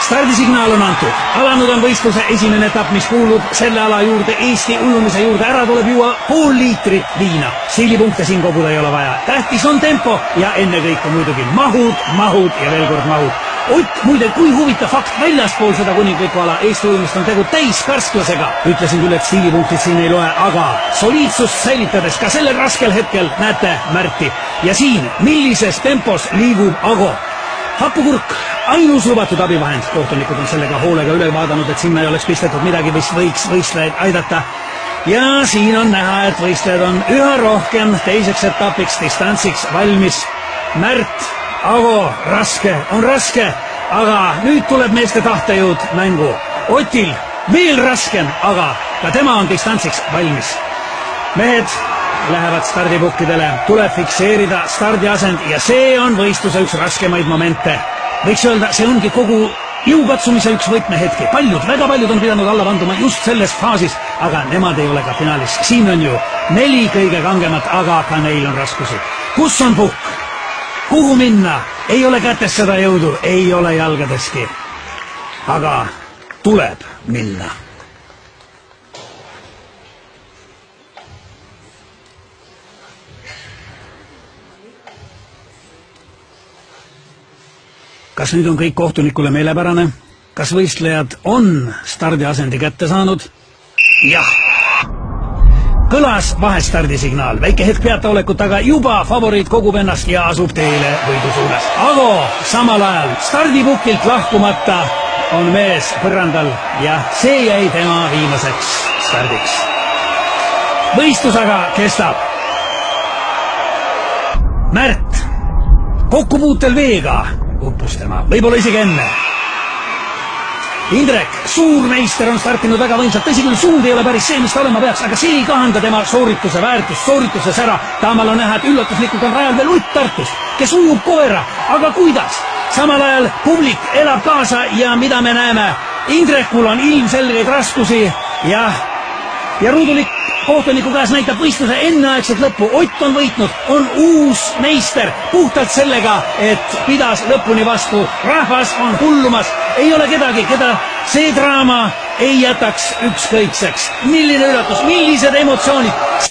Stardisignaal on antud. Alanud on võistluse esimene etapp, mis kuulub selle ala juurde, Eesti ujumise juurde. Ära tuleb juua pool liitrit viina. Stiilipunkte siin koguda ei ole vaja. Tähtis on tempo ja ennekõike muidugi mahud ja veel kord mahud. Ott, muide, kui huvitav fakt, väljaspool seda kuninglikku ala Eesti ujumist on tegu täiskarstusega. Ütlesin küll, et stiilipunktid siin ei loe, aga soliidsust säilitades ka sellel raskel hetkel näete Märti. Ja siin, millises tempos liigub Ago. Hapukurk, ainus lubatud abivahend. Kohtunikud on sellega hoolega üle vaadanud, et sinna ei oleks pistetud midagi, mis võiks võistlejaid aidata. Ja siin on näha, et võistlejad on üha rohkem teiseks etapiks, distantsiks valmis. Märt, Ago, raske, aga nüüd tuleb meeste tahtejõud mängu. Otil veel raskem, aga ka tema on distantsiks valmis. Mehed lähevad stardipukkidele, tuleb fikseerida stardiasend ja see on võistluse üks raskemaid momente. Võiks öelda, see ongi kogu jõukatsumise üks võtmehetki. Väga paljud on pidanud alla vanduma just selles faasis, aga nemad ei ole ka finaalis. Siin on ju 4 kõige kangemat, aga ka neil on raskusi. Kus on pukk? Kuhu minna? Ei ole kätes seda jõudu, ei ole jalgadeski. Aga tuleb minna. Kas nüüd on kõik kohtunikule meelepärane? Kas võistlejad on stardiasendi kätte saanud? Jah. Kõlas vahestardisignaal. Väike hetk peataolekut, aga juba favoriit kogub ennast ja asub teele võidu suunas. Ago samal ajal stardipukilt lahkumata on mees põrandal ja see jäi tema viimaseks stardiks. Võistlus aga kestab. Märt kokkupuutel veega uppus tema, võib-olla isegi enne. Indrek, suurmeister on startinud väga võimsalt, tõsi küll, suund ei ole päris see, mis ta olema peaks, aga see ei kahanda tema soorituse väärtust, sooritusesse sära. Taamal on näha, et üllatuslikult on rajal veel Utt Tartust, kes ujub koera, aga kuidas? Samal ajal publik elab kaasa ja mida me näeme? Indrekul on ilmselgeid raskusi ja ruudulik kohtuniku käes näitab võistluse enneaegset lõppu. Ott on võitnud, on uus meister puhtalt sellega, et pidas lõpuni vastu. Rahvas on hullumas, ei ole kedagi, keda see draama ei jätaks ükskõikseks. Milline üllatus, millised emotsioonid!